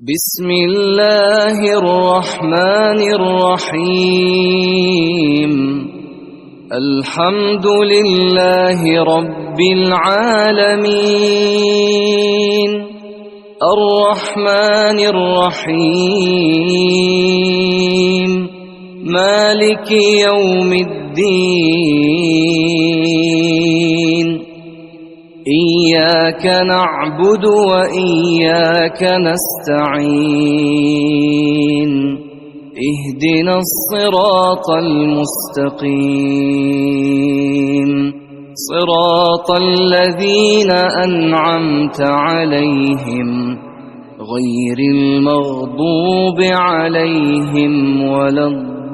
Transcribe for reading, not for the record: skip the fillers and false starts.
بسم الله الرحمن الرحيم. الحمد لله رب العالمين، الرحمن الرحيم، مالك يوم الدين. إياك نعبد وإياك نستعين، اهدنا الصراط المستقيم، صراط الذين أنعمت عليهم غير المغضوب عليهم ولا الضالين.